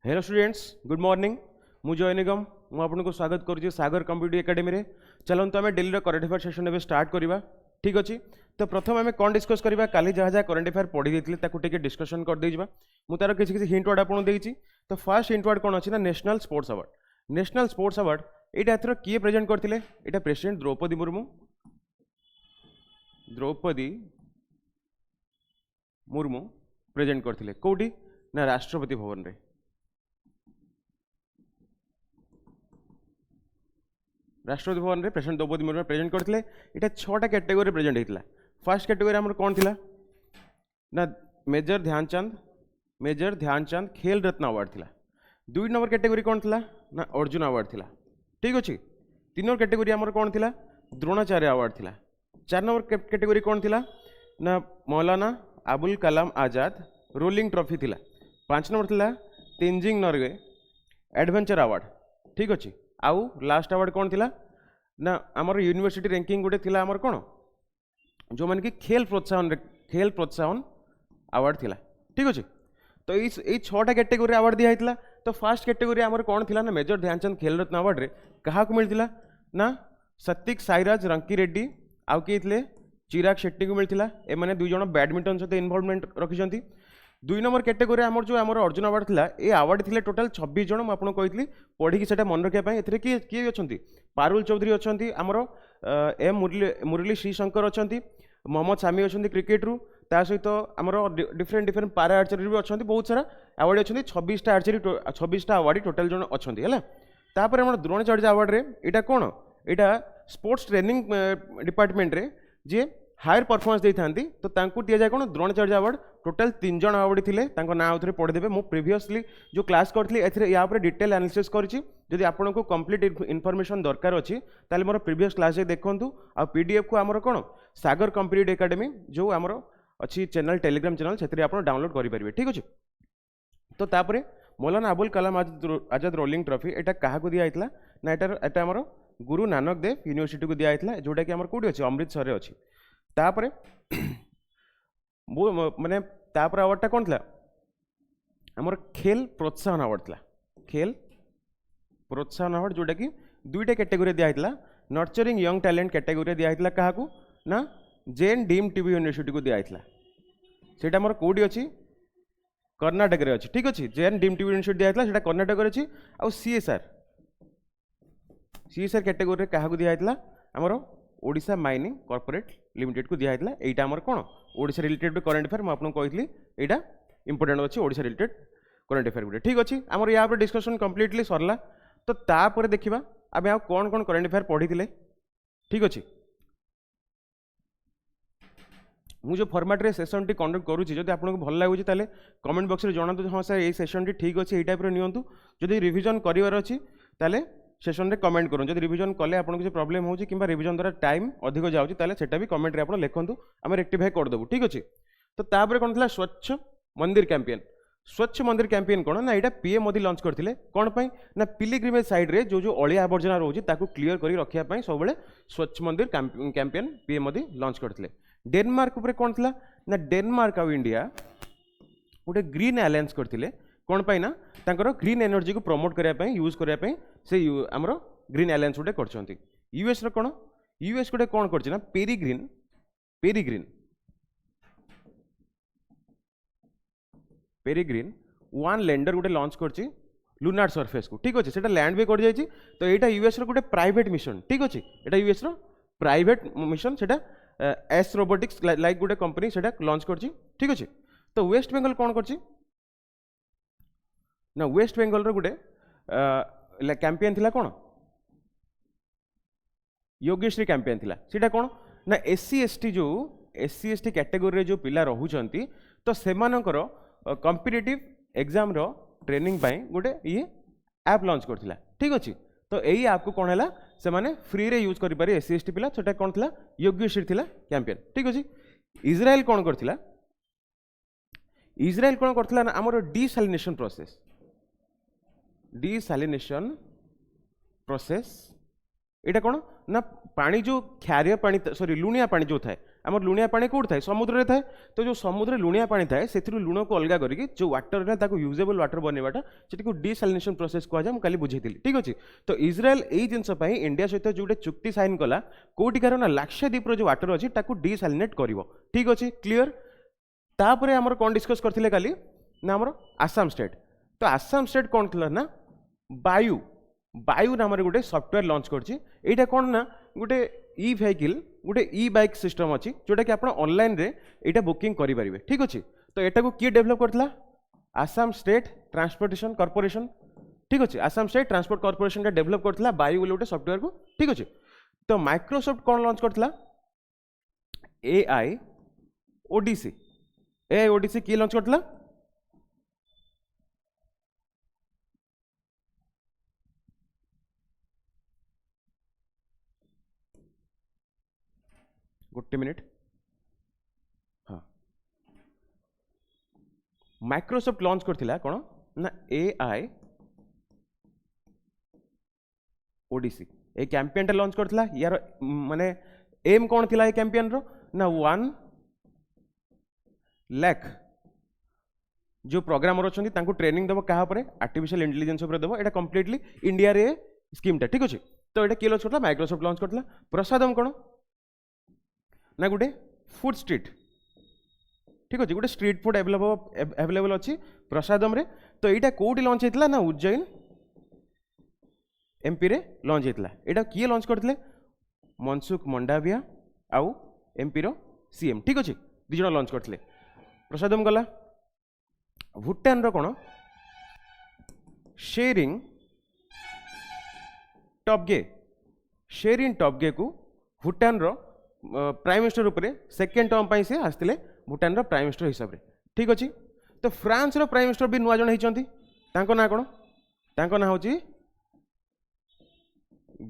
Hello students, good morning. मु जय निगम मु आपको स्वागत करुँच सागर कंप्यूटर एकेडमी रे। चलते आम डेली करंट अफेयर सेशन में स्टार्ट करवा। ठीक अच्छे, तो प्रथम आम कौन डिस्कस करवा काली जहाँ जहाँ करंट अफेयर पढ़ी देते डिस्कसन करदे मुझे तार किसी हिंट वर्ड आपको देती। तो फर्स्ट हिंट वर्ड कौन अच्छी ना national sports award. National sports award यहाँ एथर किए प्रेजेंट करते? यहाँ प्रेसिडेंट द्रौपदी मुर्मू। द्रौपदी मुर्मू प्रेजेंट करते कौटी ना राष्ट्रपति भवन रे। राष्ट्रपति भवन में प्रेसिडेंट द्रौपदी मुर्मू प्रेजेंट करते। यहाँ 6टा कैटेगोरी प्रेजेंट होता। फर्स्ट कैटेगोरी आमर कौन थी ना मेजर ध्यानचंद खेल रत्न अवार्ड थिला। 2 नंबर कैटेगोरी कौन थी ना अर्जुन अवार्ड थिला। ठीक अच्छे। 3 नंबर कैटेगोरी आमर कौन थी द्रोणाचार्य अवार्ड थिला। 4 नंबर कैटेगोरी कौन थी ना मौलाना अबुल कलाम आजाद रोलिंग ट्रॉफी थिला। 5 नंबर थिला तेंजिंग नॉर्वे एडवेंचर अवार्ड। ठीक अच्छे। आउ लास्ट अवार्ड कौन थिला ना आमर यूनिवर्सिटी रैंकिंग गोटे थिला आमर कौन जो मैंने कि खेल प्रोत्साहन अवार्ड थिला। ठीक अच्छे। तो ये 6टा कैटेगोरी अवार्ड दिया था। तो फर्स्ट कैटेगोरी आमर कौन थिला ना मेजर ध्यानचंद खेल रत्न अवार्ड रे क्या मिलता ना सत्विक साईराज रंकी रेड्डी आउ किए थे चिराग शेट्टी को मिलता। एमाने 2 जण बैडमिंटन सहित इनवॉल्वमेंट रखिंट। 2 नंबर कैटेगोरी आमर जो आमर अर्जुन अवार्ड थिला ए अवार्ड थिले टोटल 26 जण आपको कही पढ़ी से मन रखा। ए किए अच्छा पारुल चौधरी अच्छा आमर एम मुरली श्रीशंकर अच्छा मोहम्मद सामी अच्छा क्रिकेट रू ता सहित आमर डिफरेंट पारा आर्चरी भी अच्छा बहुत सारा अवार्ड अच्छा 26टा आर्चरी 26टा अवार्ड टोटाल जन अच्छा है। तापर आम द्रोणाचार्य अवार्ड रे इटा कौन यहाँ स्पोर्ट्स ट्रेनिंग डिपार्टमेंट रे जे हायर परफॉर्मेंस देती तो तांकु दिया जाए कौन द्रोणाचार्य अवार्ड। टोटाल 3 जण अवार्ड थे ना आउे पढ़ीदेवे। मुझे प्रिवियसली जो क्लास करी या डिटेल एनालिसिस करी। जदि आपको कंप्लीट इनफॉरमेशन दरकार अच्छी ताले मोर प्रीवियस क्लास देखूँ। आ पीडीएफ को आमर कौन सागर कंप्यूटर एकेडमी जो आमर अच्छी चैनल टेलीग्राम चैनल से आप डाउनलोड करेंगे। ठीक अच्छे। तो तापर मौलाना अबुल कलाम आजाद रोलिंग ट्रॉफी यहाँ क्या दिखाई ना यहाँ आमर गुरु नानक देव यूनिवर्सिटी को दिखाई जोटा कि आमर कौटी अच्छे अमृतसर अच्छी। तापरे माने तापर अवार्डटा कौन था आमर खेल प्रोत्साहन अवार्ड था। खेल प्रोत्साहन अवार्ड जोटा कि 2टा कैटेगोरी दिखाई नर्चरिंग यंग टैलेंट कैटेगोरी दिखाई क्या ना जेन डीम टीवी यूनिवर्सिटी को दिखाई सेटा आमर कौटी अच्छी कर्नाटक रे अच्छी। ठीक अच्छे। जेन डीम टीवी यूनिवर्सिटी दिखाई सेटा कर्नाटक रे अच्छी। आउ सीएसआर कैटेगोरी क्या दिखाई आमर ओडिशा माइनिंग कॉर्पोरेट लिमिटेड को दिखाई। यहाँ आमर कौन ओडिशा रिलेटेड करंट अफेयर मुझे आपको कही यहाँ इंपोर्टेंट अच्छी ओडिशा रिलेटेड करंट अफेयर गुटे। ठीक अच्छे। आमर या डिस्कसन कंप्लीटली सरला। तो तापर देखा आम आ कौन कौन करंट अफेयर पढ़ी थे। ठीक अच्छे। मुझे फॉर्मेट रे सेशन टी कंडक्ट करुँच जब आपको भल लगुच कमेंट बॉक्स में जनातु हाँ सर ये सेशन टी ठीक अच्छे टाइप नियंतु। जदि रिविजन करार अच्छी ताले सेशन रे कमेंट करूँ। जब रिविजन कले आपको किसी प्रॉब्लम हो रिविजन द्वारा टाइम अधिक जाऊँगी ताले भी कमेंट रे आप लिखुँ आम रेक्टिफाई करदेबू। ठीक अच्छे। तो तापर कौन था स्वच्छ मंदिर कैंपेन। स्वच्छ मंदिर कैंपेन कौन ना यहाँ पीएम मोदी लॉन्च करते कौन पाई ना पिलिग्रिमेज साइड रे जो अलिया आवर्जना रोचे क्लीयर कर रखापी सब स्वच्छ मंदिर कैंपेन पीएम मोदी लॉन्च करते। डेनमार्क उपर कौन था ना डेनमार्क आउ इंडिया गोटे ग्रीन अलायंस करते कौन पाई ना तांकर ग्रीन एनर्जी को प्रमोट करने यूज करने से आमर ग्रीन अलायंस गोटे कर। यूएस रो कौन यूएस गोटे कौन कर पेरिग्रीन 1 लैंडर गोटे लॉन्च कर लुनार सरफेस को। ठीक अच्छे। से लैंड भी कर जाइए। तो यहाँ यूएस रो गोटे प्राइवेट मिशन। ठीक अच्छे। यहाँ यूएस रो प्राइवेट मिशन से एस रोबोटिक्स लाइक गोटे कंपनी से लॉन्च कर। ठीक अच्छे। तो वेस्ट बेंगल कौन कर ना वेस्ट बेंगल रो गोटे कैंपेन थिला कौन योगेश्री कैंपेन थिला। सीटा कौन ना एससी एसटी कैटेगोरी जो पिला रहुचंती तो सेमानकर कॉम्पिटिटिव एग्जाम रो ट्रेनिंग पाई गोटे ये ऐप लॉन्च करथिला। ठीक अच्छे। तो यही ऐप को कौन है से माने फ्री रे यूज करि एससी एसटी पिला सेटा कौन थिला योगेश्री थिला कैंपेन। ठीक अच्छे। इजराइल कौन करथिला इजराइल कौन करथिला ना हमर डिसैलिनेशन प्रोसेस यहाँ कौन ना पानी जो क्षारिय पानी सॉरी लुणिया पानी जो थाए आम लुणिया पानी कौट थाए समुद्र थाए तो जो समुद्र लुणिया पानी थाए से लुण को अलग करके जो वाटर है यूजेबल वाटर बनवाटा से डिसालिनेशन प्रोसेस कहुए मुझे काली बुझी ठीक अच्छे। तो इज्राएल यही जिनस इंडिया सहित जो चुक्ति साइन कला कौटिकार ना लाक्षाद्वीप जो वाटर अच्छी डिसालिनेट कर ठीक अच्छे क्लीयर। तापर आमर कौन डिस्कस करते काली ना आमर आसाम स्टेट तो आसाम स्टेट कौन थी ना वायु वायु नाम गोटे सॉफ्टवेयर लॉन्च करछी कौन ना गोटे ई वेहिकल गोटे ई बाइक सिस्टम अच्छी जोटा कि आप ऑनलाइन रे एटा बुकिंग करेंगे ठीक अच्छे। तो एटा को किए डेवलप करथिला आसाम स्टेट ट्रांसपोर्टेशन कॉर्पोरेशन ठीक अच्छे आसाम स्टेट ट्रांसपोर्ट कॉर्पोरेशन का डेवलप करथिला वायु बोले गोटे सॉफ्टवेयर को ठीक अच्छे। तो माइक्रोसॉफ्ट कौन लॉन्च करथिला एआई ओडीसी एआई ओडीसी किए लॉन्च करथिला गोटे मिनिट हाँ माइक्रोसॉफ्ट लॉन्च करथिला कौन ना AI Odyssey a campaign launch करथिला यार माने एम कौन थिला ए कैंपेन रो ना 1 लाख जो प्रोग्रामर अच्छी ट्रेनिंग देव क्या आर्टिफिशियल इंटेलिजेंस देव एटा कंप्लीटली इंडिया रे स्कीम टा ठीक अच्छे। तो ये किए लॉन्च करता माइक्रोसॉफ्ट लॉन्च करता प्रसादम कौन ना गोटे फूड स्ट्रीट ठीक अच्छे गोटे स्ट्रीट फूड अवेलेबल अच्छी प्रसादम रे। तो यहाँ कौटी लॉन्च होता ना उज्जैन एमपी रे लॉन्च होता यहाँ किए लॉन्च करते मनसुख मंडाविया आउ एमपी रो सीएम ठीक अच्छे दिज लॉन्च करते प्रसादम गला। भूटान रो कौन शेरिंग टॉपगे को भूटान रो प्राइम मिनिस्टर रूपे सेकेंड टर्म से आसते भूटान रो प्राइम मिनिस्टर हिसाब से ठीक अच्छे। तो फ्रांस रो प्राइम मिनिस्टर भी नुआ जन होती ना कौन तांको ना होची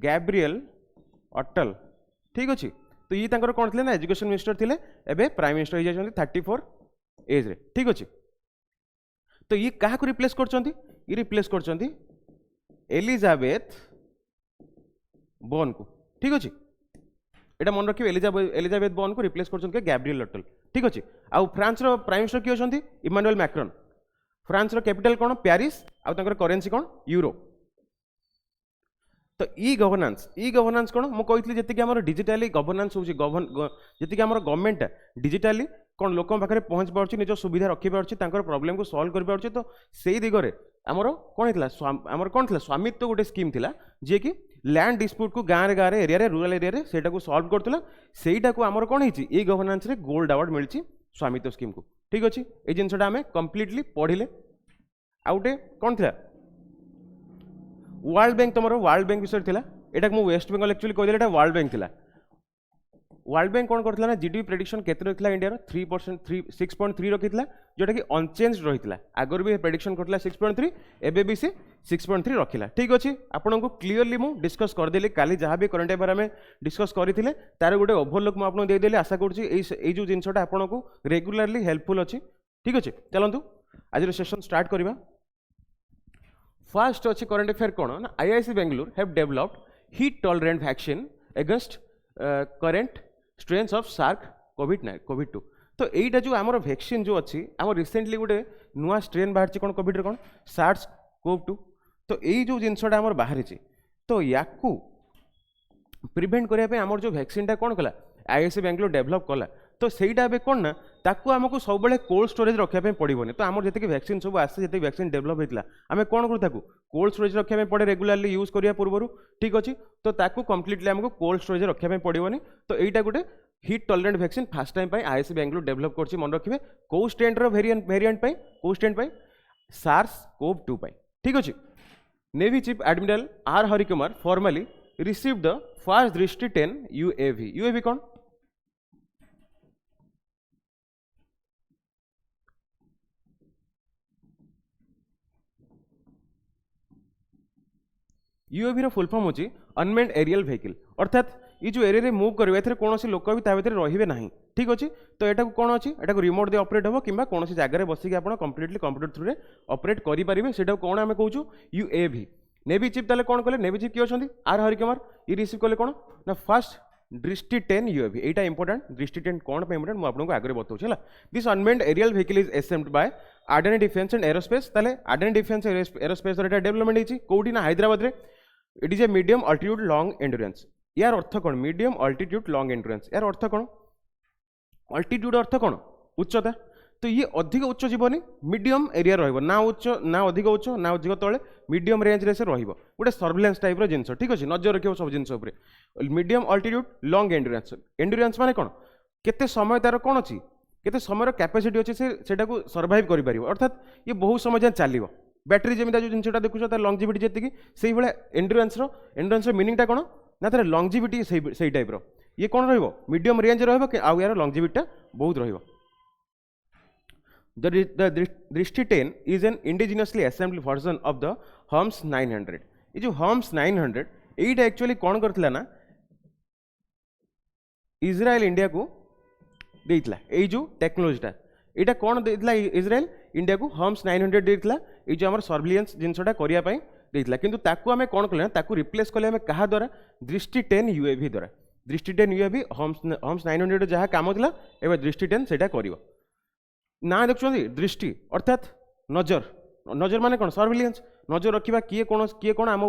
गैब्रिएल अटल ठीक अच्छे। तो ये तांकर कौन थे ना एजुकेशन मिनिस्टर थे एबे प्राइम मिनिस्टर हो जाती 34 एज रे ठीक अच्छे। तो ये क्या रिप्लेस कर रिप्लेस कर एलिजाबेथ बोन को ठीक अच्छे एटा मन रखिए एलिजाबेथ बोन को रिप्लेस कर गैब्रिएल अटल ठीक अच्छे। आउ फ्रांस रो प्राइम मिनिस्टर किए होती इमानुएल मैक्रोन फ्रांस रो कैपिटल कौन पेरिस आउ तांकर करेंसी कौन यूरो। तो ई गवर्नेंस कौन मुझे जी आम डिजिटाली गवर्नेंस हो जी आम गवर्नमेंट डिजिटाली कौन लोक पाखे पहुँच पार्टी निज सुविधा रखी पार्टी प्रॉब्लम को सॉल्व कर पार्टी। तो से दिगरे आमर कौन होता आमर कौन थी स्वामित्व गोटे स्कीम थी जी कि लैंड डिस्प्यूट को गाँव गाँव एरिया रूरल एरिया से सॉल्व करता सेटा को आमर कौन होती ई गवर्नेंस रे गोल्ड अवार्ड मिली स्वामित्व स्कीम को ठीक अच्छे। ये जिनसा आम कंप्लीटली पढ़ले आउटे कौन थी वर्ल्ड बैंक तुम वर्ल्ड बैंक विषय थिला एटा मु वेस्ट बेंगल एक्चुअली कह दिला वर्ल्ड बैंक थिला। वर्ल्ड बैंक कौन करथिला ना जीडीपी प्रेडिक्शन केते रखिला इंडिया रो 3% 6.3 रखिथिला जोटा कि अनचेंज रहिथिला आगर भी प्रेडिक्शन करथिला 6.3 एबे भी से 6.3 रखिला ठीक अछि। आपन को क्लियरली मु डिस्कस कर देली काली जहां भी करंट अफेयर में डिस्कस करिथिले तार गोटे ओवरलुक मु आपन दे देली आशा करछि एई जो जिंसटा आपन को रेगुलरली हेल्पफुल अछि ठीक अछि। चलंतु आज सेशन स्टार्ट करबा। फर्स्ट अच्छे करंट अफेयर कौन ना IISc Bengaluru have developed heat tolerant vaccine against current strains of SARS कोविड-2। तो यहीटा जो आमर वैक्सीन जो अच्छी आम रिसेंटली गोटे नुआ स्ट्रेन बाहर कौन कोविड कौन SARS-CoV-2। तो यही जो जिनसटा आमर बाहरी तो या प्रिवेंट करने आमर जो वैक्सीन कौन कला आईआईसी बेंगलुरु डेवलप कला। तो सहीटा ए कौन ना ताकू आमको सब कोल्ड स्टोरेज रखापी पड़ोनी। तो आम जी वैक्सीन सब आसे जी वैक्सीन डेवलप होता आम कौन करूँ कोल्ड स्टोरेज रखापी पड़े रेगुलारली यूज करिया पूर्व ठीक अच्छे। तो ताकू कंप्लीटली आमको कोल्ड स्टोरेज रखापी पड़ोनी। तो यहाँ गोटे heat tolerant vaccine fast time IIC Bengaluru develop कर मन रखिए कौ स्ट्रेन वेरिएंट कौ स्ट्रेन SARS-CoV-2 ठीक अच्छे। Navy chief admiral R Harikumar formally received the first दृष्टि 10 UAV कौन यूएवी रो फुल फॉर्म होची अनमेन्ड एरियल व्हीकल अर्थात ये जो एरिया मूव करेंगे एथरे कौन लोक भी भितर रही ना ठीक अच्छे। तो यहाँ कौन अच्छी यहाँ रिमोट दे ऑपरेट हो कि कौन जगह बसिक आप कंप्लीटली कंप्यूटर थ्रू ऑपरेट करेंगे से कौन आम कहूँ यूएवी। नेवी चीफ ताले कौन कले नेवी चीफ किए अच्छा आर हरिकुमार ये रिसीव कले कौन ना फर्स्ट दृष्टि 10 यूएवी एटा इंपोर्टेंट दृष्टि 10 कौन पे इंपोर्टेंट मैं आपको आगे बताऊँ है this unmanned aerial vehicle is assembled by Adani defence and aerospace ताले आर्डेन डिफेन्स एरोस्पेस एटा डेवलपमेंट होती कौटी ना हैदराबाद रे it is a medium altitude long endurance यार अर्थ कौन मीडियम अल्टीट्यूड लॉन्ग एंडुरेंस यार अर्थ कौन अल्टीट्यूड अर्थ कौन उच्चता तो ये अधिक उच्च जीवनी मीडियम एरिया रहिबो ना उच्च ना अधिक उच्च ना अधिक तले मीडियम रेंज रे से रहिबो गोटे सर्विलेंस टाइप रो जिंस ठीक अछि नजर रखियो सब जिंस ऊपर मीडियम अल्टीट्यूड लॉन्ग एंडुरेंस एंडुरेंस माने कोन केते समय तार कोन अछि केते समय कैपेसिटी अछि सेटा को सर्वाइव करि परिबो अर्थात ये बहुत समय जान चलिबो बैटरी जेमिता जो जिंसटा देखुछो तार लॉन्जिविटी जेति कि सेही भले एंडुरेंस रो मीनिंग टा कोन ना तार लॉन्जिविटी सेही टाइप रो ये कोन रहिबो मीडियम रेंज रहिबो कि आउ यार लॉन्जिविटी बहुत रहिबो The Drishti 10 is an indigenously assembled version of the HUMS 900. ये जो HUMS 900 एटा एक्चुअली कौन करथिला ना इजराइल इंडिया को देइतला ए जो टेक्नोलॉजीटा एटा कौन देइतला इजराइल इंडिया को HUMS 900 देइतला ए जो हमर सर्विलेंस जिंसटा करिया पई देइतला किंतु ताकू हमें कौन करले ना ताकू रिप्लेस करले हमें कहा द्वारा दृष्टि 10 यूएवी द्वारा दृष्टि 10 यूएवी HUMS 900 जहा काम थिला एबे दृष्टि 10 सेटा करिवो ना देखुं दृष्टि अर्थात नजर नजर माने कौन सर्विलेंस नजर रखा किए कौन आम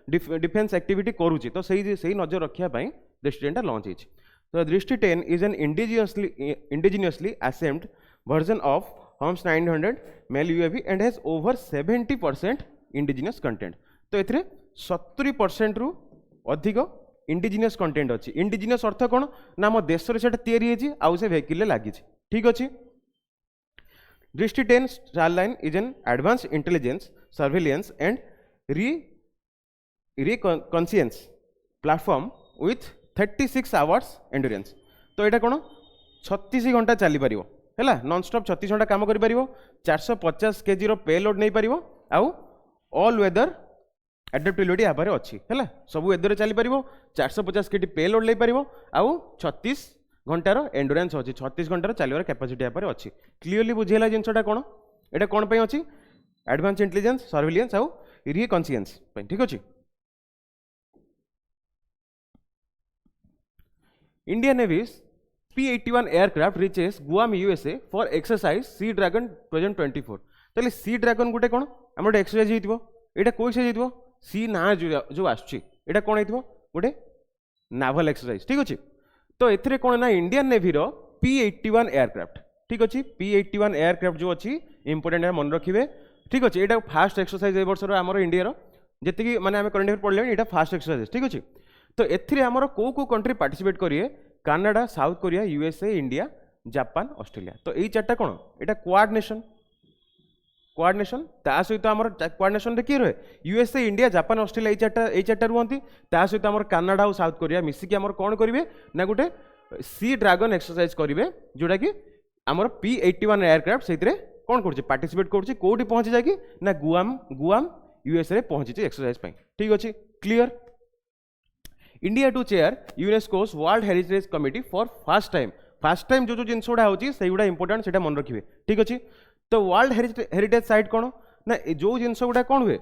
डिफेन्स एक्टिविटी करुच्ची तो सही नजर रखापी दृष्टि 10 लॉन्च होती तो Drishti 10 is an indigenously assembled version of HUMS 900 male UAV and has over 70% indigenous content तो ये 70% रु अधिक इंडिजिनियस कंटेंट अच्छी इंडिजिनियस अर्थ कौन ना आम देश से आउ से वेहिकल लगी ठीक अच्छे दृष्टि 10 Starline is an advanced intelligence, surveillance and reconnaissance platform with 36 hours endurance. तो यहाँ कौन 36 घंटा चली पार है नॉन स्टॉप 36 घंटा काम कर 450 kg पेलोड नहीं पार आउ ऑल वेदर एडेप्टेबिलिटी यहाँ पर अच्छी है सब वेदर चली पार 450 kg पेलोड ले पार आउ 36 घंटार एंडुरेंस अच्छी 36 घंटार चलवर कैपेसिटी यहाँ पर अच्छी क्लीयरली बुझेगा जिनटा कौन एटा कौन पे अच्छी एडवांस इंटेलिजेंस सर्विलेंस आउ रिकॉन्सियंस ठीक अच्छे Indian navy's P-81 aircraft reaches Guam USA for exercise sea dragon 2024 ताले सी ड्रैगन गोटे कौन आम गोटे एक्सरसाइज होइतिबो एटा कोई एक्सरसाइज होइतिबो सी ना जो आछी एटा कौन होइतिबो गोटे नावल एक्सरसाइज ठीक अच्छे तो एथिरे कौन ना इंडियन नेवी रो P-81 एयरक्राफ्ट ठीक अच्छे P-81 एयरक्राफ्ट जो अच्छी इंपोर्टेंट मन रखिए ठीक अच्छे यहाँ फास्ट एक्सरसाइज ए वर्ष आमर इंडिया जी मैंने आम करेन्ट अफेयर पढ़ले यहाँ फास्ट एक्सरसाइज ठीक अच्छे तो एथिरे आमर को कंट्री पार्टिसिपेट करिए Canada south Korea USA India Japan Australia तो यही चार्टा कौन यहाँ क्वाड नेशन ता सहित आमर क्वाड नेशन रे किए रहे यूएसए इंडिया जापान ऑस्ट्रेलिया यही चार्टा रुहति ता सहित आमर कनाडा और साउथ कोरिया मिसिकी आमर कौन करेंगे ना गोटे सी ड्रैगन एक्सरसाइज करेंगे जोटा कि आमर P-81 एयरक्राफ्ट से कौन कर पार्टिसिपेट करोटी पहुंची जाए ना गुआम यूएसए पहुंची एक्सरसाइज ठीक अच्छे clear India to chair UNESCO's world heritage committee for first time जो जिनस गुड़ा होगी गुड़ा इंपोर्टेंट से मन रखिए ठीक अच्छे तो वर्ल्ड हेरिटेज साइट कौन ना जो जिनस गुड़ा कौन हुए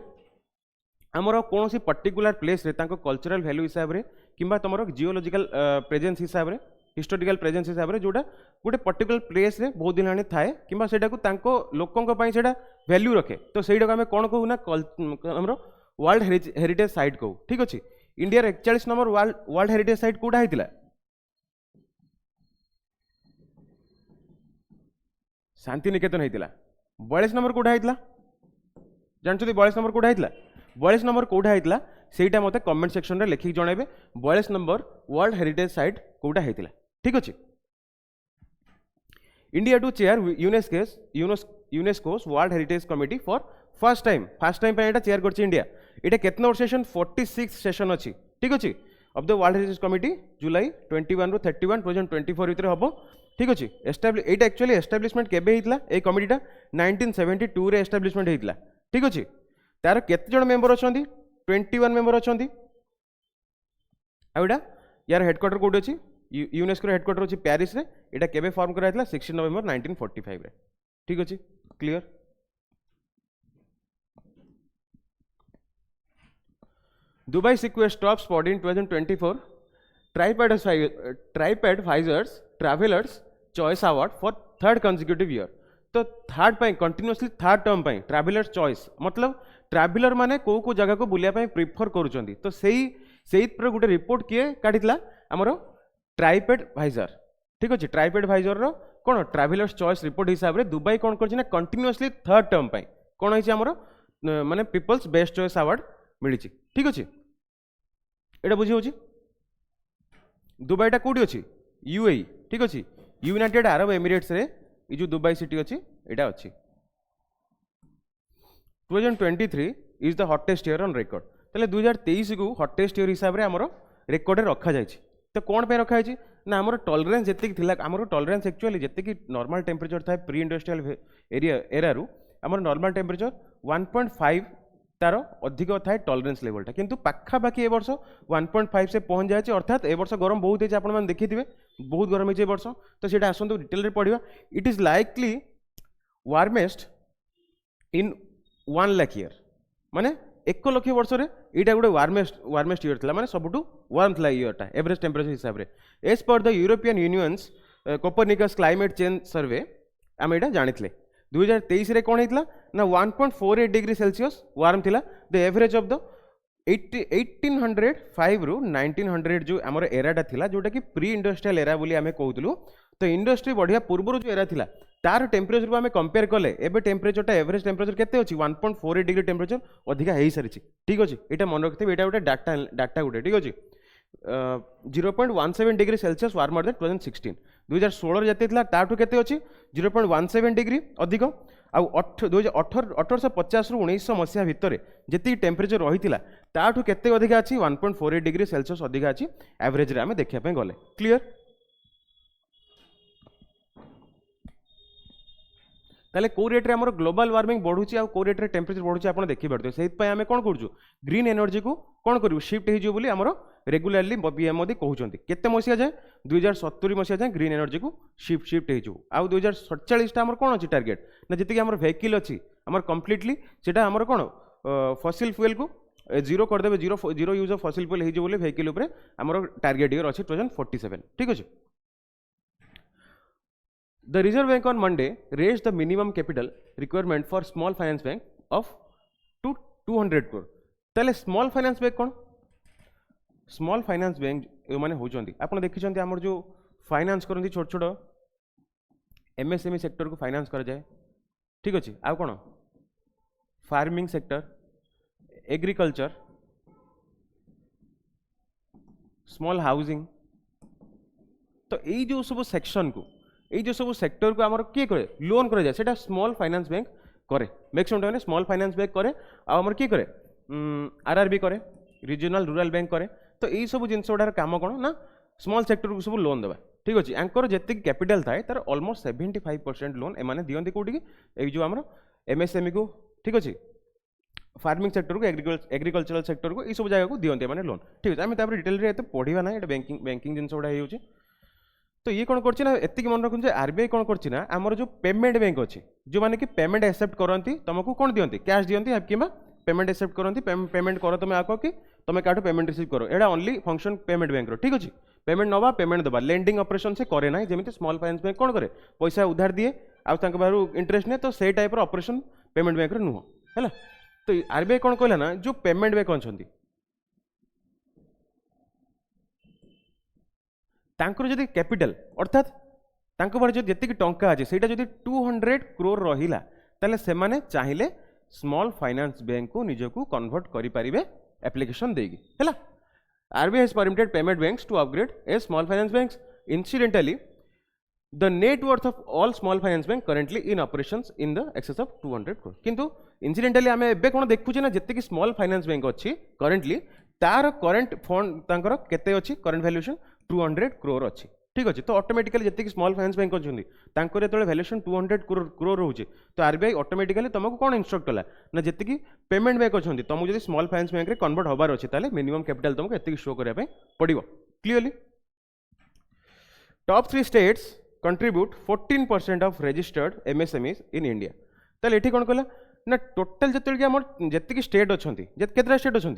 आमर कौन सी पर्टिकुलर प्लेस रे तांको कल्चरल वैल्यू हिसाब रे किंबा तुम जियोलॉजिकल प्रेजेंस हिसाब रे हिस्टोरिकल प्रेजेंस हिसाब रे जोटा गोटे पर्टिकुलर प्लेस रे बहुत दिन थाए किंबा सेटा को तांको लोकंक पई सेटा वैल्यू रखे तो सेटा को आमे कोन कहू ना हमरो वर्ल्ड हेरिटेज साइट कहू ठीक अछि India 41 number world heritage site कोडा हेतिला शांति निकेतन हेतिला 42 नंबर कोडा हेतिला जानछो 42 नंबर कोडा हेतिला 42 नंबर कोडा हेतिला सेटा मते कमेंट सेक्शन रे लिखि जणाइबे 42 नंबर वर्ल्ड हेरिटेज साइट कोडा हेतिला ठीक अछि India to chair UNESCO's world heritage committee for first time पे एटा चेयर करछि इंडिया एटा केतना वर्ष सेशन 46 सेशन अछि ठीक अछि of the world heritage committee July 21 रु 31 2024 भितर हबो ठीक अछि एटा एक्चुअली एस्टैब्लिशमेंट केबे हितला ए कमिटीटा 1972 रे एस्टैब्लिशमेंट हितला ठीक अछि तार केते जण मेंबर अछंती 21 मेंबर अछंती आउडा यार हेडक्वार्टर कोड अछि यूनेस्को हेडक्वार्टर अछि पेरिस रे एटा केबे फॉर्म करा हितला 16 नवंबर 1945 रे ठीक अछि clear Dubai Sequest top spot in 2024 TripAdvisor's Travelers Choice Award for third consecutive year. तो थर्ड पाई कंटिन्यूअसली थर्ड टर्म पाई ट्रैवलर चॉइस मतलब ट्रैवलर माने को जगह को बुलिया पाई प्रिफर करूचंदी। तो सेही पर गोटे रिपोर्ट किए काटितला हमरो TripAdvisor। ठीक अछि TripAdvisor रो कोन ट्रैवलर्स चॉइस रिपोर्ट हिसाब रे दुबई कोन करछि ना कंटिन्यूअसली थर्ड टर्म पाई कोन होइछि हमरो माने पीपल्स बेस्ट चॉइस अवार्ड मिलिछि। ठीक अछि एटा बुझी होछि दुबईटा कोडी अछि यूएई। ठीक अछि यूनाइटेड अरब एमिरेट्स रे ये जो दुबई सिटी अच्छी यहाँ अच्छी 2023 is the hottest year on record. ताले 2023 को हॉटेस्ट ईयर हिसाब रे हमरो रिकॉर्ड रे रखा जायछि। तो कोन पे रखा जायछि ना हमरो टॉलरेंस जति थिला हमरो टॉलरेंस एक्चुअली जति कि नॉर्मल टेंपरेचर था प्री इंडस्ट्रियल एरा रु हमरो नॉर्मल टेंपरेचर 1.5 तार अधिक थाए टॉलरेंस लेवलटा किंतु पाखापाखि ए वर्ष 1.5 से पहुंच जाए अर्थात ए वर्ष गरम बहुत है आप देखिए बहुत गरम है वर्ष। तो सीटा आसतु डिटेल रे पढ़िबा। It is likely warmest in 1 lakh year माने 1 लाख वर्ष रे एटा गोटे वार्मेस्ट ईयर थिला माने सबुठु वार्म थिला ईयरटा एवरेज टेंपरेचर हिसाब रे as per the European Union's Copernicus climate change survey आम एटा जानिथिले। 2023 रे कोन हेतला ना 1.48 डिग्री सेल्सियस वार्म थिला द एवरेज ऑफ द 1805 रु 1900 जो आमर एराटा थिला जोटा कि प्री इंडस्ट्रियल एरा बोली आमे कहउतलु। तो इंडस्ट्री बढ़िया पूर्व जो एरा थिला तार टेम्परेचर को आमे कंपेयर कले एबे टेम्परेचरटा एवरेज टेम्परेचर केते अछि 1.48 डिग्री टेम्परेचर अधिका हेई सारिछि। ठीक अछि एटा मन रखते एटा गोटे डाटा गोटे। ठीक अछि 0.17 डिग्री सेल्सियस वार्मर देन 2016 2016 जते थिला ताठु केते अछि 0.17 डिग्री अधिक आउ 1850 रु 1900 मसिया भितर जति टेम्परेचर रही थिला ताठु केते अधिका अछि 1.48 डिग्री सेल्सियस अधिका अछि एवरेज रे आमे देखिया पे गले। क्लियर ताले को रेट रे हमर ग्लोबल वार्मिंग बढ़ुची आ को रेट रे टेम्परेचर बढ़ुची आपण देखि परते सेत पय आमे कोन करजु ग्रीन एनर्जी को कोन करू शिफ्ट हे जो बोली हमर रेगुलरली बीएम मोदी कहउचंती केते मसिया जाय 2070 मसिया जाय ग्रीन एनर्जी को शिफ्ट हे जो आ 2047 टा हमर कोन अछि टारगेट ना जति कि हमर व्हीकल अछि हमर कंप्लीटली सेटा हमर कोन फॉसिल फ्यूल को जीरो कर देबे zero use of fossil fuel हे जो बोली व्हीकल ऊपर हमर टारगेट ईयर अछि 2047। ठीक अछि The Reserve Bank on Monday raised the minimum capital requirement for small finance bank of to 200 crore। ताले small finance bank कौन small finance bank यो माने होचंती आपण देखिचंती हमर जो फाइनेंस करंती छोट छोट एमएसएमई सेक्टर को फाइनेंस कर जाए। ठीक अछि आ कोन farming sector agriculture small housing. तो यही जो सब सेक्शन को ये जो सब सेक्टर को आमर किए करे लोन करे जाए सेटा स्मॉल फाइनेंस बैंक करे maximum time small finance bank करे आमर किए करे आरआरबी करे रीजनल रूरल बैंक करे। तो यही सब जिनस गुड़ार काम कौन ना स्मॉल सेक्टर को सब लोन देवा। ठीक अच्छे आंकर जी कैपिटल थाए तार ऑलमोस्ट 75% लोन एमाने दियंती कोठी ये जो आमर एमएसएमई को। ठीक अच्छे फार्मिंग सेक्टर को एग्रीकल्चरल सेक्टर को ये सब जगह को दियंती माने लोन। ठीक है आम डिटेल रे पढ़ा ना ये बैंकिंग जिनस गुड़ा हो। तो ये कौन करछि ना एतिक मन रखु आरबीआई कौन करछि ना आमर जो पेमेंट बैंक अच्छी जो माने कि पेमेंट एक्सेप्ट करती तुमको कौन दियंती कैश दियंती कि पेमेंट एक्सेप्ट करती पेमेंट कर तुम आको कि तुम क्या पेमेंट रिसीव करो एटा ओनली फंक्शन पेमेंट बैंक रो। ठीक अच्छे पेमेंट नवा पेमेंट दबा लेंडिंग ऑपरेशन से करे ना जमी स्मॉल फाइनेंस बैंक कौन करे पैसा उधार दिए आरु इंटरेस्ट ने। तो से टाइप ऑपरेशन पेमेंट बैंक नुह है। तो आरबीआई कौन कहला ना जो पेमेंट बैंक अच्छा तांकर जदि कैपिटल अर्थात तांको बारे जो जति टंका अच्छे से 200 करोड़ रहिला ताले से माने चाहिए स्मॉल फाइनेंस बैंक को निजको कन्वर्ट करि परिबे एप्लिकेशन देगी हैला। RBI has permitted payment banks to upgrade a small finance banks incidentally the net worth of all small finance bank currently in operations in the excess of 200 crore. किंतु incidentally आमे एबे कोन देखुचे ना जति स्मॉल फाइनेंस बैंक अच्छी currently तार current fund तांकर केते अच्छी करेंट वैल्यूएशन 200 करोड़ अच्छी। ठीक अच्छे तो ऑटोमेटिकली जी स्मॉल फाइनेंस बैंक अच्छी जो वैल्यूएशन 200 करोड़ रोचे तो आरबीआई ऑटोमेटिकली तुमको कौन इंस्ट्रक्ट कला ना जी पेमेंट बैंक अच्छी तुमको जो स्मॉल फाइनेंस बैंक रे कन्वर्ट होबार अच्छे ताले मिनिमम कैपिटल तुमको एतिक शो करने पड़ो। Clearly top 3 states contribute 14% of registered MSMEs in India. ताले एठी कौन कहला ना टोटल जिते जी स्टेट अच्छा केतरा स्टेट अच्छा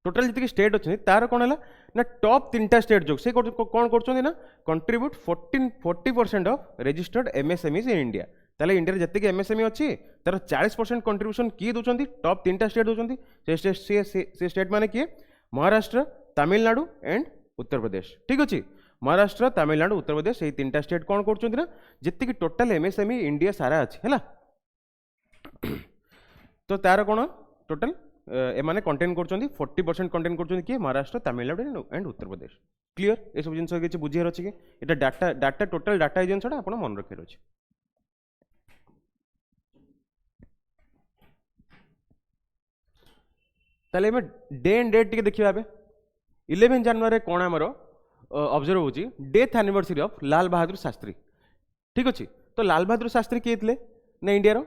टोटाल जी स्टेट अच्छे तार कौन है ना टॉप 3टा स्टेट जो से कौन कर ना contribute 40% of registered MSMEs in India ताले इंडिया जी एमएसएमई अच्छी तार 40% कंट्रीब्यूशन किए दूसरी टॉप 3टा स्टेट दूसरी से स्टेट माने किए महाराष्ट्र तमिलनाडु एंड उत्तर प्रदेश ठीक अच्छे महाराष्ट्र तमिलनाडु उत्तर प्रदेश ये 3टा स्टेट कौन कर ना जी टोटाल एमएसएमई इंडिया सारा अच्छी है तो तार कौन टोटाल एमाने कंटेन कर 40% कंटेन कर किए महाराष्ट्र तमिलनाडु एंड उत्तर प्रदेश क्लियर ये सब जिन किसी बुझार अच्छे कि ये डाटा डाटा टोटाल डाटा ये जिनसा आप मन रखार अच्छे ताले में डे एंड डेट टी देखिए 11 जनवरी कौन आमर ऑब्जर्व हो death anniversary of Lal Bahadur Shastri ठीक अच्छे तो लाल बहादुर शास्त्री किए थे ना इंडिया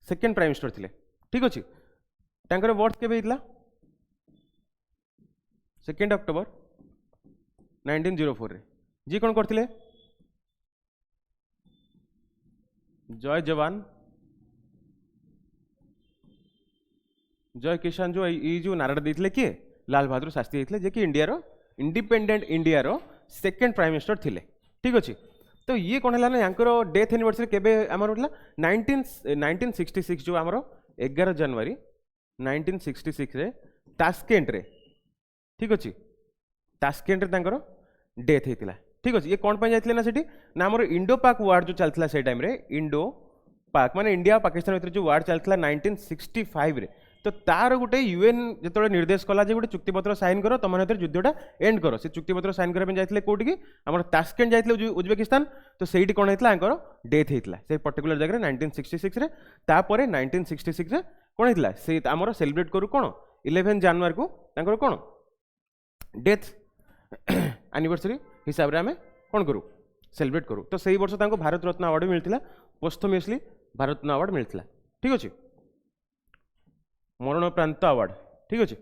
सेकेंड प्राइम मिनिस्टर थे ठीक अच्छे तांकर बर्थ केबे हितला 2 अक्टोबर 1904 रे जी कौन करथिले जय जवान जय किसान जो ये जो नारा देते किए लाल बहादुर शास्त्री होते जे कि इंडिया रो इंडिपेंडेंट इंडिया रो सेकेंड प्राइम मिनिस्टर थिले ठीक अच्छे तो ये कौन है ना यांकर डेथ एनिवर्सरी केबे आमर होतला 1966 जो आमर 11 जनवरी 1966 रे तास्केंट रे ठीक अच्छे तास्केंट रे तांकर डेथ होता ठीक अच्छे ये कौन पर जाते ना सेठी ना आमर इंडो पाक वार जो चलता से टाइम रे इंडो पाक माने इंडिया पाकिस्तान भीतर जो वार चलता 1965 रे तो तार गोटे यूएन जो निर्देश कला गोटे चुक्तिपत्र साइन कर तुम भर युद्धटा एंड कर से चुक्तिपत्र साइन करने जाते कौटी की आम तास्केंट जाते उज्बेकिस्तान तो सही कौन होता डेथ होता से पर्टिकुलर जगह 1966 रे तापर 1966 रे कौन होता से आमर सेलिब्रेट करूँ कौन 11 जनवरी को कौन डेथ एनिवर्सरी हिसाब से आम कौन करूँ सेलिब्रेट करूँ तो सही वर्ष भारत रत्न अवार्ड मिलता पोस्थुमसली भारत रत्न अवार्ड मिलता ठीक अच्छे मरणोप्रांत अवार्ड ठीक अच्छे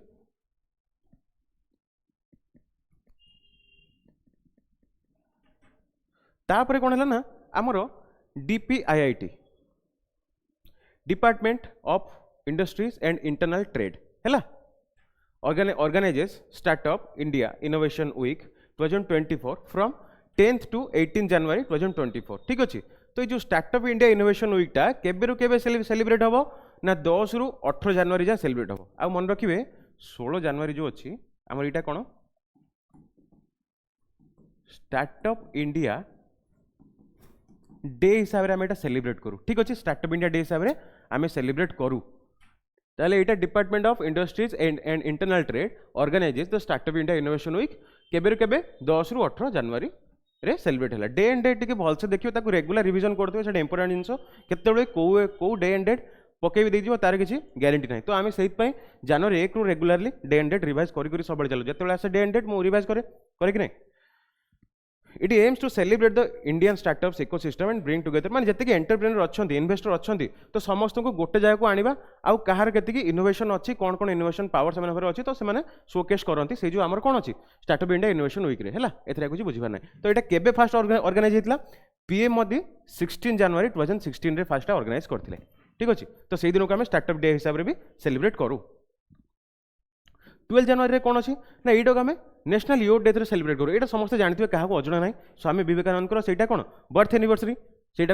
तापर कौन है ना आमर DPIIT department of industries and internal trade है organises startup India innovation week 2024 from 10th to 18 January 2024 ठीक अच्छे तो ये जो स्टार्टअप इंडिया इनोवेशन वीकटा केबे सेलिब्रेट हम ना 10 रु 18 जनवरी जाए सेलिब्रेट हम आ मन रखिए 16 जनवरी जो अच्छी आमर यहाँ कौन स्टार्टअप इंडिया डे हिसाब से आम यहाँ सेलिब्रेट करूँ ठीक अच्छे स्टार्टअप इंडिया डे हिसाब से आम सेलिब्रेट करूँ ताले यहाँ department of industries and internal trade organises the startup India innovation week केबे 10 रु 18 जनवरी रे सेलिब्रेट है डे एंड डेट टी भलसे देखिए रेगुलर रिविजन करते हैं इंपोर्टेंट जिनस केतबे कौ डे एंड डेट पकई दीजिए तार किसी ग्यारंटी ना तो आम से जनवरी 1 रु regularly day and date revise करी सब चलो जो आसे डे एंड डेट मुझे रिवाइज करे कि नहीं it aims to celebrate the Indian startups ecosystem and bring together माने जति एंटरप्रेन्योर अच्छा इन्वेस्टर अच्छा तो समस्त को गोटे जगह को आनिबा आउ कहार केति इनोवेशन अच्छी कौन कौन इनोवेशन पावर से अच्छी तो से शोकेस करती से जो आमर कौन अच्छी स्टार्टअप इंडिया इनोवेशन वीक है एथर कुछ बुझीपार ना तो यहाँ केबे फास्ट ऑर्गेनाइज होता पीएम मोदी 16 जनवरी 2016 रे फास्ट ऑर्गेनाइज करते ठीक अच्छे तो से दिन को आम स्टार्टअप डे हिसाब से भी सेलिब्रेट करूँ 12 जनवरी कौन अच्छी ना यटा आम नेशनल यूथ डे सेलिब्रेट करूँ यहाँ समस्त जानते क्या अजना ना स्वामी विवेकानंद से कौन बर्थ एनिवर्सरी से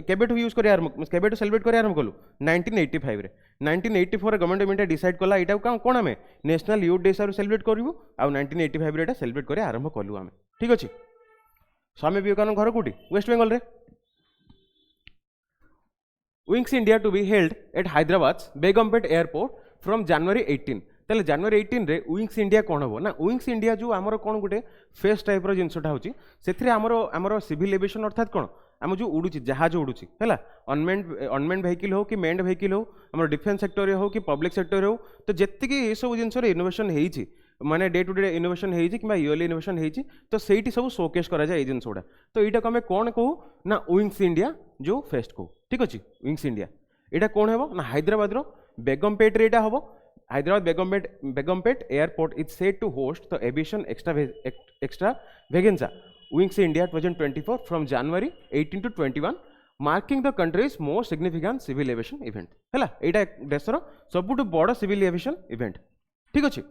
केबेठू यूज कर सेलिब्रेट कर आरंभ कलु 1985 रे 1984 गवर्नमेंट ऑफ इंडिया डिसाइड कला यहाँ कौन आम नेशनल यूथ डे हिसाब से सेलिब्रेट करूँ आउ 1985 रे सेलिब्रेट कर आरंभ कलु आम ठीक अच्छे स्वामी विवेकानंद घर कौटी वेस्ट बेंगल रे Wings India to be held at Hyderabad Begumpet airport from January 18 ताले जनवरी 18 रे विंग्स इंडिया कौन हम ना विंग्स इंडिया जो आमर कौन गोटे फेस टाइप जिनसा होती आमर सिविल एविएशन अर्थात कौन आम जो उड़ूची जहाज उड़ूची है अनमेन्ड व्हीकल हो कि मेन्ड व्हीकल हो आम डिफेन्स सेक्टर हो कि पब्लिक सेक्टर हो तो जी ये सब जिन इनोवेशन होती माने डे टू डे इनोवेशन होती कि इयरली इनोवेशन होती तो सही सब शोकेस कराए जिन गुड़ा तो यहाँ को आम कौन कहूँ ना विंग्स इंडिया जो फेस्ट कहूँ ठीक अच्छे विंग्स इंडिया यहाँ कौन हम ना हैदराबाद बेगमपेट रे हम Hyderabad Begumpet airport is set to host the aviation extravaganza wings India 2024 from January 18 to 21 marking the country's most significant civil aviation event है यहाँ देशर सबुठ बड़ सिविल एविएशन इवेंट ठीक अच्छे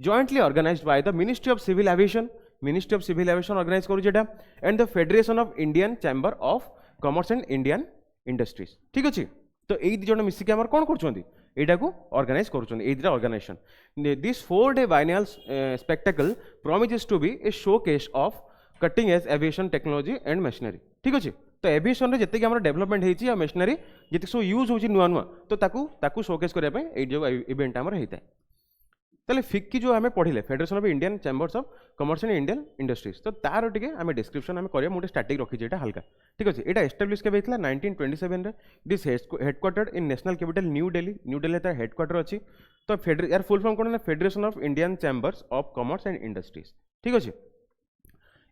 jointly organized by the Ministry of Civil Aviation organize करूँ जेटा and the Federation of Indian Chamber of Commerce and Indian Industries ठीक अच्छे तो यही दी जन मिसिक आमर कौन कर एटा को ऑर्गेनाइज करुछन ए दिरा organisation this 4-day biennial spectacle promises to be a showcase of cutting edge aviation technology and machinery ठीक अच्छे तो एविएशन रे जते कि हमर डेवलपमेंट हेची आ मशीनरी जते सो यूज होची नुआ नुआ तो ताकू शोकेस करिया पे ए जो इवेंट हमर हेता ताले फिक्की जो हमें पढ़िले federation of Indian chambers of commerce and Indian industries तो तार टिके हमें डिस्क्रिप्शन हमें करिया मोटे स्टैटिक रखी जेटा हल्का ठीक अछि एटा एस्टैब्लिश के हेतला 1927 रे this headquartered in national capital new Delhi तार हेडक्वार्टर अछि तो यार full form cone federation of Indian chambers of commerce and industries ठीक अछि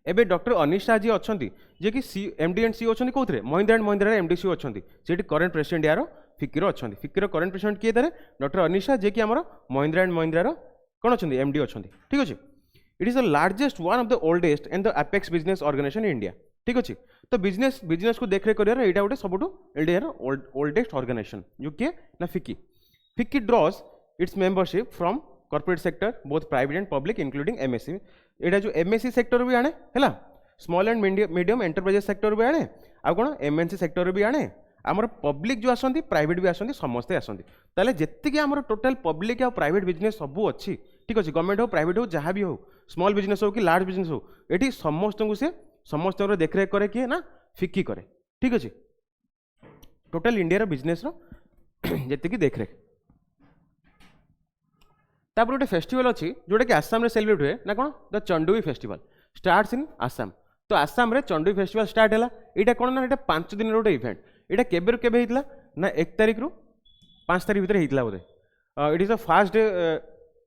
एबे डॉक्टर अनिश शाह जी अच्छी जे कि एमडी एंड सीईओ अच्छी कौन Mahindra and Mahindra MD CEO अच्छी से करेंट प्रेसिडेंट यार फिक्कीर अच्छा फिक्कीर करेंट प्रेसिडेंट किए तारे डॉक्टर अनिश शाह जे कि आमर महिंद्रा एंड महिंद्रा कौन अच्छा एमडी अच्छा ठीक अच्छे it is the largest one of the oldest and the apex business organisation in India ठीक अच्छे तो बिजनेस को देखरेख कर यहाँ गोटे सब इंडिया ओल्डेस्ट ऑर्गेनाइजेशन जो किए ना FICCI draws its membership from corporate sector both private and public including MSC एटा जो एमएससी सेक्टर भी आने है small and medium enterprises sector भी आने आ कौन एमएनसी सेक्टर भी आने आमर पब्लिक जो आसती प्राइवेट भी आसती समस्ते आसती ताले जेतिकी आमर टोटल पब्लिक आ प्राइवेट बिजनेस सब अच्छी ठीक अच्छे गवर्नमेंट हो प्राइवेट हो जहाँ भी हो स्मॉल बिजनेस हो कि लार्ज बिजनेस हो ये समस्त को से समस्त देखरेख करे किए ना फिक्की करे ठीक अच्छे टोटल इंडिया बिजनेस जी देखरेख तापर गोटे फेस्टिवल अच्छी जोटा कि आसाम रे सेलिब्रेट हुए ना कौन the Chandubi festival starts in Assam तो आसाम रे चंडुई फेस्टिवल स्टार्ट है यहाँ कौन ना यहाँ 5 दिन गोटे इवेंट यहाँ केबे केबे होता ना 1 तारिख रु 5 तारिख भितर होता बोधे it is the first day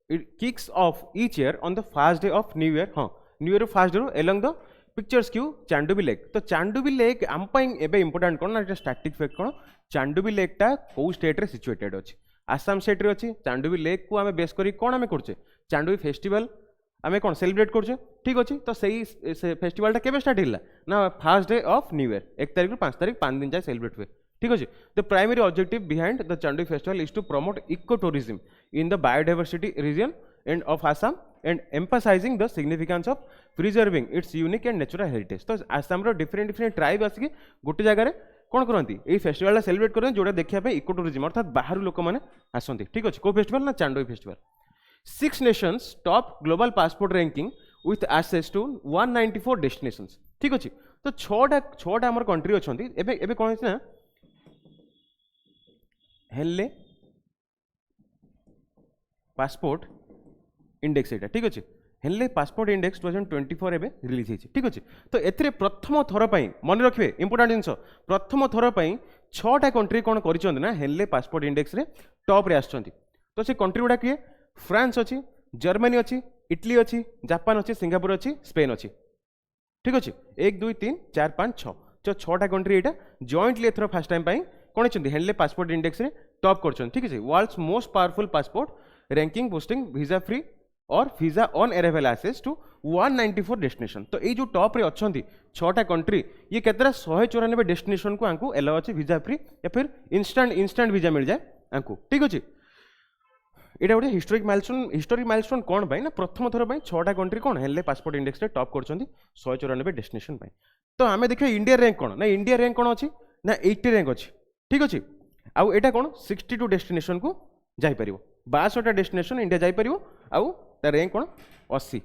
it kicks off each year on the first day of new year हाँ new year first day along the picturesque Chandubi lake तो चांडुबी लेक आम इंपोर्टाट कौन ना स्टैटिक फैक्ट कौन चांडुबी लेकटा कौ स्टेट रे situated अच्छी Assam state रे अच्छी चांडुबी लेक को आम बेस करी कौन आम करचे चांडुबी फेस्टिवल आम कौन सेलिब्रेट करचे ठीक अच्छे तो सही फेस्टिवलटा केबे स्टार्ट होला ना fast day of new year 1 तारिख 5 तारिख 5 दिन जाए सेलिब्रेट हुए ठीक अच्छे the primary objective behind the Chandubi festival is to promote eco tourism in the biodiversity region and of Assam and emphasising the significance of preserving its unique and natural heritage तो Assam different tribe आसिक गोटे जगह कौन करती ये festival celebrate करें जोटा देखा eco tourism अर्थात बाहर लोक मैंने आसती ठीक अच्छे कौ फेस्टिवल ना Chandubi festival 6 nations top global passport ranking with access to 194 destinations ठीक अच्छे तो छटा आम कंट्री अच्छा एबे कौन है ना हेले पासपोर्ट इंडेक्स यहाँ ठीक अच्छे हेले पासपोर्ट इंडेक्स 2024 एबे रिलीज होती ठीक अच्छे तो ए प्रथम थर मन रखिए इंपोर्टाट जिनस प्रथम थर 6टा कंट्री कौन कर हेले पासपोर्ट इंडेक्स रे टॉप रे आछंती तो से कंट्री गुड़ा किए फ्रांस अच्छी जर्मनी अच्छी इटली अच्छी जापान अच्छी सिंगापुर अच्छी स्पेन अच्छी ठीक अच्छे 1 2 3 4 5 6 तो 6टा कंट्री यहाँ जॉइंटली एथर फास्ट टाइम कौन अच्छे हेले पासपोर्ट इंडेक्स रे टॉप कर ठीक है world's most powerful passport ranking boasting visa free और visa on arrival access to 194 destination तो ये जो टॉप रे अच्छी 6टा कंट्री ये केतरा 194 डेस्टिनेशन को आंकु एलाउ अच्छे वीजा फ्री या फिर इंस्टांट वीजा मिल जाए आंकु ठीक अच्छे यहाँ गोटे हिस्टोरिक माइलस्टोन कौन ना प्रथम थर 6टा कंट्री कौन हेले पासपोर्ट इंडेक्स रे टॉप कर 194 डेस्टिनेशन तो आम देखिए इंडिया रैंक कौन ना इंडिया रैंक कौन अच्छी ना 80 रैंक अच्छी ठीक अच्छे आउ एटा कौन 62 डेस्टिनेशन को जापर 62टा डेस्टिनेशन इंडिया जापर आउ ता रैंक कौन 80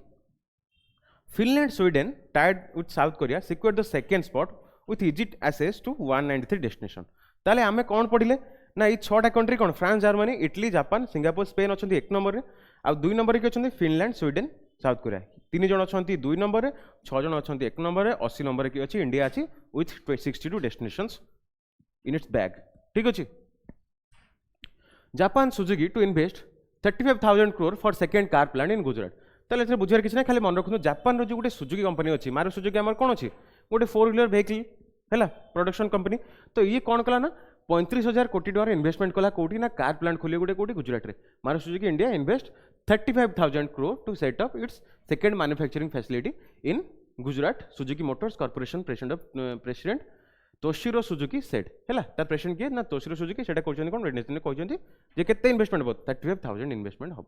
Finland Sweden tied with South Korea secured the second spot with Egypt access to 193 destination ताले आमे कौन पढ़िले ना ये 6टा कंट्री कौन France Germany Italy Japan Singapore Spain अच्छा 1 नंबर रे आ 2 नंबर के अच्छा फिनलैंड स्वीडेन साउथ कोरिया 3 जन अच्छा 2 नंबर रे 6 जन अच्छा 1 नंबर रे 80 नंबर की अच्छी इंडिया अच्छी with 62 destinations in its bag ठीक अच्छे Japan Suzuki to invest 35,000 crore for second car plant in Gujarat ताले बुझार किसी ना खाली मन रखु जापान जो गोटे सुजुकी कंपनी अच्छी मारुति सुजुकी आमर कौन अच्छी गोटे 4 व्हीलर वेहिकल है प्रोडक्शन कंपनी तो ये कौन कला ना 35,000 कोटी टकर इन्वेस्टमेंट कला कौटी ना कार प्लांट खोली गोटे कौटी गुजरात में Maruti Suzuki India invest 35,000 crore to set up its second manufacturing facility in Gujarat Suzuki motors corporation president Toshiro Suzuki said है प्रेसिडेंट किए ना तोशिरो सुजुकी से कहते कौन कहते इन्वेस्टमेंट हम 35,000 इन्वेस्टमेंट हम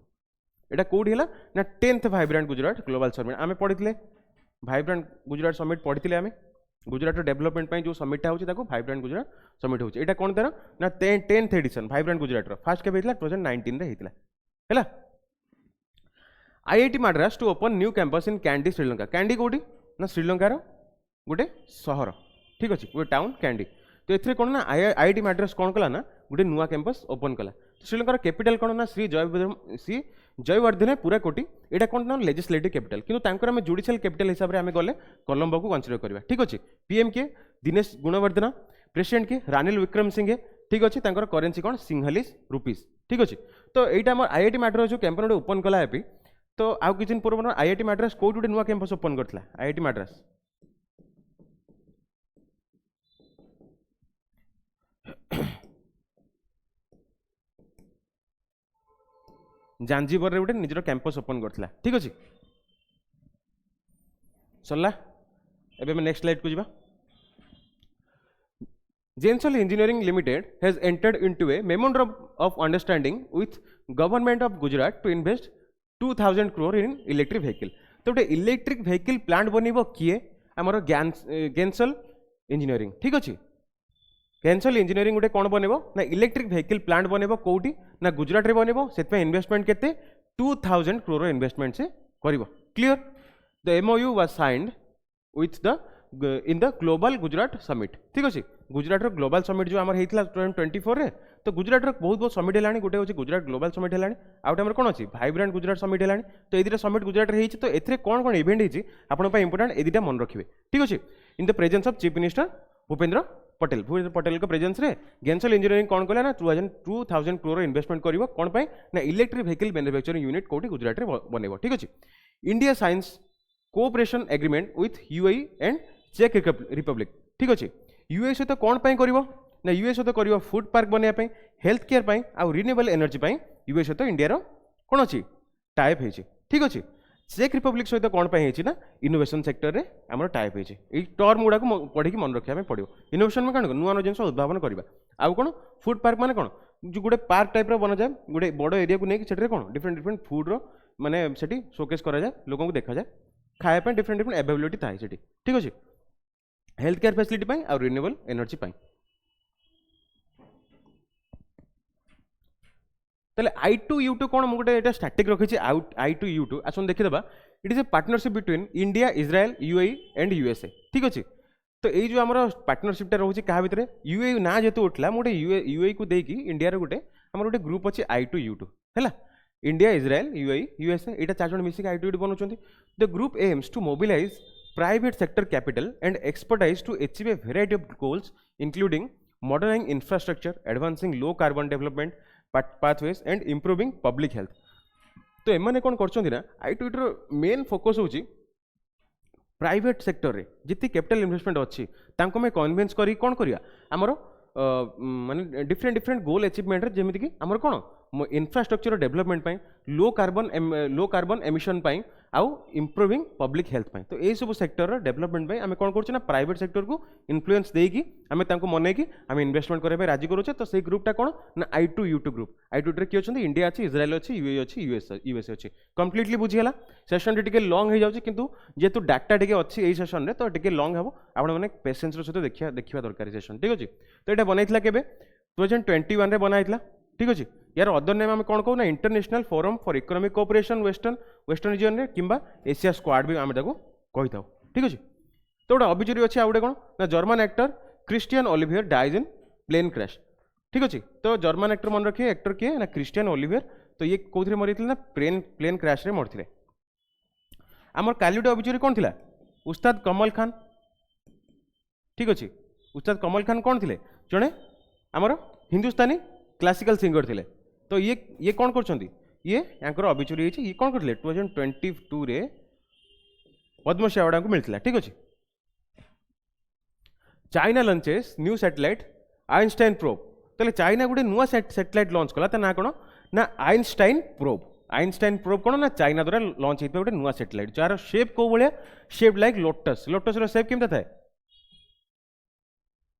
एटा कोडी हला ना 10th vibrant Gujarat global summit आमे पढितले वाइब्रेंट गुजरात समिट पढितले आमे गुजरात डेवलपमेंट जो समिट होची ताको वाइब्रेंट गुजरात समिट होची एटा कोन तार ना 10th एडिशन वाइब्रेंट गुजरात रो फर्स्ट के हेतला 2019 रे हेतला हैला IIT Madras to open new campus in Kandy Sri Lanka Kandy कोडी ना श्रीलंका रो गोटे सहर ठीक अछि गोटे टाउन कैंडी तो एथरे कोन ना आईआईटी मद्रास कोन कला ना गोटे नुआ कैंपस ओपन कला तो श्रीलंका रो कैपिटल कोन ना श्री जयवर्धने पूरा कोटी एटा कोन ना लेजिस्लेटिव कैपिटल किंतु तांकर हम जुडिशियल कैपिटल हिसाब रे हमें गले कोलंबो को कंसीडर करबा ठीक अछि पीएम के दिनेश गुणवर्धन प्रेसिडेंट के रानिल विक्रम सिंह ठीक अछि तांकर करेंसी कोन सिंहलीस रुपीस ठीक अछि तो एटा हमर आईआईटी मद्रास जो कैंपस ओपन कला एपी तो आउ किछ दिन पूर्व आईआईटी मद्रास कोड गोटे नुआ कैंपस ओपन करथला आईआईटी मद्रास जांजीबर रे गोटे निजर कैंपस ओपन करथला ठीक अछि सरला एबे मैं नेक्स्ट स्लाइड को जिबा Gensol engineering limited has entered into a memorandum of understanding with government of Gujarat to invest 2000 crore in electric vehicle तो गोटे इलेक्ट्रिक व्हीकल प्लांट बनइबो किए हमर गेंसल इंजीनियरिंग ठीक अछि गेंसल इंजीनियरिंग गोटे कोन बनइबो ना इलेक्ट्रिक व्हीकल प्लांट बनइबो कोउटी ना गुजरात रे बनइबो सेतपे इन्वेस्टमेंट केते 2000 crore इन्वेस्टमेंट से करिवो clear the MOU was signed with the in the global Gujarat summit ठीक अछि गुजरात रो ग्लोबल समिट जो हमर हेतला 2024 रे तो गुजरात रो बहुत बहुत समिट हेलानी गोटे होची गुजरात ग्लोबल समिट हेलानी आउट हमर कोन अछि वाइब्रेंट गुजरात समिट हेलानी तो एदिरा समिट गुजरात रे हेछि तो एथरे कोन कोन इवेंट हेछि आपन पय इंपोर्टेंट एदिटा मन रखिबे ठीक अछि in the presence of chief minister Bhupendra Patel को प्रेजेंस रे गेंसल इंजीनियरिंग कोन कला ना 2000 crore इन्वेस्टमेंट करिवो कोन पय ना इलेक्ट्रिक व्हीकल मैन्युफैक्चरिंग यूनिट कोठी गुजरात रे बनेबो ठीक अछि India science cooperation agreement with UAE and चेक रिपब्लिक ठीक अछि यूएई सहित कोन पय करिवो ना यूएई सहित करिवो फूड पार्क बनिया पय हेल्थ केयर पय आ रिन्यूएबल एनर्जी पय यूएई सहित इंडिया रो कोन अछि टाइप हेछि ठीक अछि चेक रिपब्लिक सहित कोन पय हेछि ना इनोवेशन सेक्टर रे हमर टाइप हेछि ए टर्म गुडा को पढी की मन रखिया में पडियो इनोवेशन में कोन नुआ नुआ जिंस उद्भावन करबा आ कोन फूड पार्क माने कोन जो गोटे पार्क टाइप रो बना जाय गोटे बड़ एरिया को नै कि सेटरे कोन डिफरेंट डिफरेंट फूड रो माने सेठी शोकेस करा जाय लोगों को देखा जाय खाया पे डिफरेंट डिफरेंट अवेलेबिलिटी थाय सेठी ठीक अछि हेल्थ केयर फैसिलिटी पय आ रिन्यूएबल एनर्जी पय तले I2U2 कोन मु गोटे एटा स्टैटिक रखिछि I2U2 आसन देखि देबा it is A partnership between India Israel UAE and USA ठीक अछि तो एई जो हमर पार्टनरशिप टा रहउछि कहा भितरे यूएई ना जेतु उठला मोटे यूएई को देकी इंडिया रे गोटे हमर गोटे ग्रुप अछि I2U2 हैला इंडिया इजराइल यूएई यूएसए एटा चार जण मिसिक I2U2 बनउछन्ती the group aims to mobilise private sector capital and expertise to achieve a variety of goals including modernizing infrastructure, advancing low carbon development pathways and improving public health. तो एमाने कोन करछन्ती ना I2U2 रो main focus होची private sector रे जिति capital investment अछि तांको में convince करी कोन करिया हमरो माने डिफरेंट डिफरेंट गोल अचीवमेंट रे जेमिति कि हमर कोन इंफ्रास्ट्रक्चर डेवलपमेंट पय लो कार्बन एमिशन पय आउ इंप्रूविंग पब्लिक हेल्थ पय तो ए सब सेक्टर डेवलपमेंट पय हमें कोन करछ ना प्राइवेट सेक्टर को इन्फ्लुएंस देई कि हमें तांको मने कि हम इन्वेस्टमेंट करे राजी करूछे तो सेई ग्रुपटा कोन ना I2U2 ग्रुप I2U2 रे कि अछंती इंडिया अछि इजराइल अछि यूएई अछि यूएसए अछि कंप्लीटली बुझी हला सेशन टिके लॉन्ग हे जाउछि किंतु जेतु डाटा टिके अछि एई सेशन रे तो टिके लॉन्ग हबो आपण माने पेशेंस रो सहित देखिबा दरकार सेशन ठीक अछि तो एटा बनाइतला केबे 2021 रे बनाइतला ठीक अछि यार अदर नेम हम कोन कहू ना international forum for economic cooperation western region रे किंबा एशिया स्क्वाड भी हम ताको कहि थाउ ठीक अछि तो गोटे अभिजुरी अछि आउटे कोन ना German actor Christian Oliver dies in plane crash ठीक अछि तो जर्मन एक्टर मन रखिए एक्टर के ना क्रिस्टियन ओलिवियर तो ये कोथरे मरिथिले ना प्लेन क्रैश रे मरथिले हमर कालीडो अभिजुरी कोन थिला उस्ताद कमल खान ठीक अछि उस्ताद कमल खान कोन थिले जणे हमर हिंदुस्तानी क्लासिकल सिंगर थिले तो ये कौन करछन्ती ये यांकर अभिचुरी हेछि ये कौन करथिले 2022 रे पद्मश्री अवार्ड को मिलथिला ठीक अछि China launches new satellite Einstein probe तले चाइना गुडे नुवा सैटेलाइट लॉन्च कला त ना कोन ना आइंस्टाइन प्रोब कोन ना चाइना द्वारा लॉन्च हेतु गुडे नुवा सैटेलाइट जार शेप को बलिया शेप लाइक लोटस रो शेप केमता थाए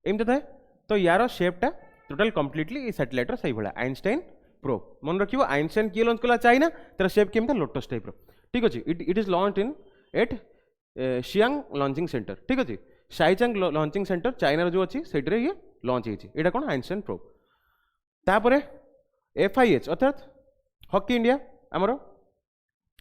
एमता थाए तो यार शेपटा टोटल कंप्लीटली सैटेलाइट सही भला आइंस्टाइन प्रोब मन रखियो आइंस्टाइन किए लॉन्च कला चाइना तार शेप केमता लोटस टाइप रो ठीक अछि it is launch in at Xichang launching centre ठीक अछि शाइचांग लॉन्चिंग सेंटर चाइना रो जो अछि सेटरे ये लॉन्च हेछि एटा कोन आइंस्टाइन प्रोब तापरे FIH अर्थात हॉकी इंडिया आमर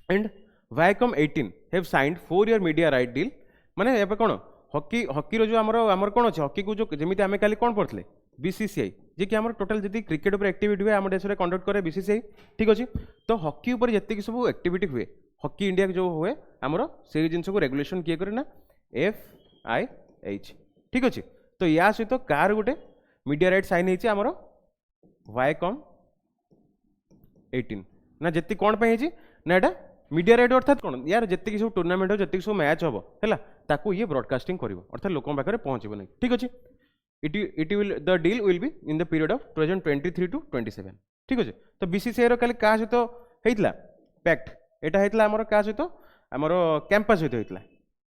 and Viacom 18 have signed 4 year media right deal माने एबे कोन हॉकी हॉकी रो जो आमर कोन अछि हॉकी को जो जेमिति आमे काली कोन पढथले BCCI जे कि आमर टोटल जति क्रिकेट ऊपर एक्टिविटी हुए आम देश में कंडक्ट करे BCCI ठीक अछि तो हॉकी ऊपर जति सब एक्टिविटी हुए हॉकी इंडिया जो हुए आमर से जिनस को रेगुलेशन किए करे ना FIH ठीक अछि तो या सहित कार गुटे मीडिया राइट साइन हेछि आमर वायकम 18 ना जति कोन पे हेछि ना एटा मीडिया राइट अर्थात कोन यार जति सब टूर्नामेंट हो जति सब मैच हबो हैला ताकू ये ब्रॉडकास्टिंग करिवो अर्थात लोकन पाखरे पहुंचबो नै ठीक अछि it will the deal will be in the period of 2023 to 27 ठीक अछि तो BCCI रो काली का सहित हेइतला पैक्ट एटा हेइतला हमर का सहित हमर कैंपस सहित हेइतला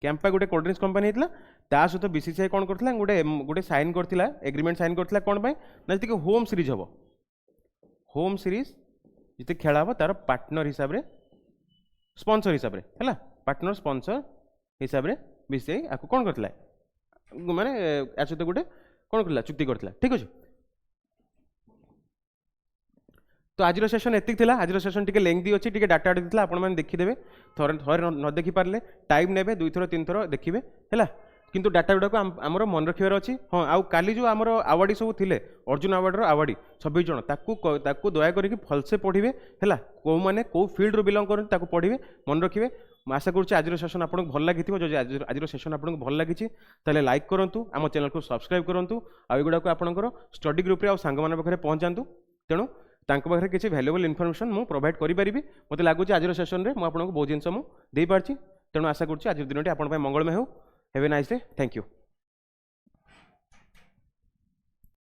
कैंपा गुटे कोल्ड ड्रिंक्स कंपनी हेइतला ता सहित BCCI कोन करथला गुटे साइन करथिला एग्रीमेंट साइन करथिला कोन पय ना जति होम सीरीज हबो होम सीरीज जति खेला हबो तार पार्टनर हिसाब रे स्पॉन्सर हिसाब रे हैला पार्टनर स्पॉन्सर हिसाब रे BCCI आको कोन करथिला माने आ सहित गुटे कौन करला चुक्ति करथिला ठीक अछि तो आज सेशन एतिक थिला आज सेशन टिके लेंथी अछि टिके डाटा दिथला आपण माने देखि देबे थोर थोर न देखि पारले टाइम नेबे दुई थरो तीन थरो देखिबे हैला किंतु डाटा गुडा को हमरो मन रखिबार अछि हां आ काली जो हमरो अवार्डी सब थिले अर्जुन अवार्ड रो अवार्डी 26 जण ताकू दया करी फलसे पढिबे हैला को माने को फील्ड रो बिलोंग करन ताकू पढिबे मन रखिबे मैं आशा करुच्ची आज सेशन आपको भल लगी जो आज सेशन आपको भल लगी ताले लाइक करूँ आम चैनल को सब्सक्राइब करूँ आगुड़ा को आपंकर स्टडी ग्रुप रे सांग मान पाखे पहुँचातु तेणु पाखे किसी भैल्युएबल इनफॉरमेशन मुझे प्रोवाइड करी मत लगुच आज सेशन में मुझे बहुत जिन मुझे तेणु आशा करुच्ची आज दिन आप मंगलमय हो have a nice day thank you.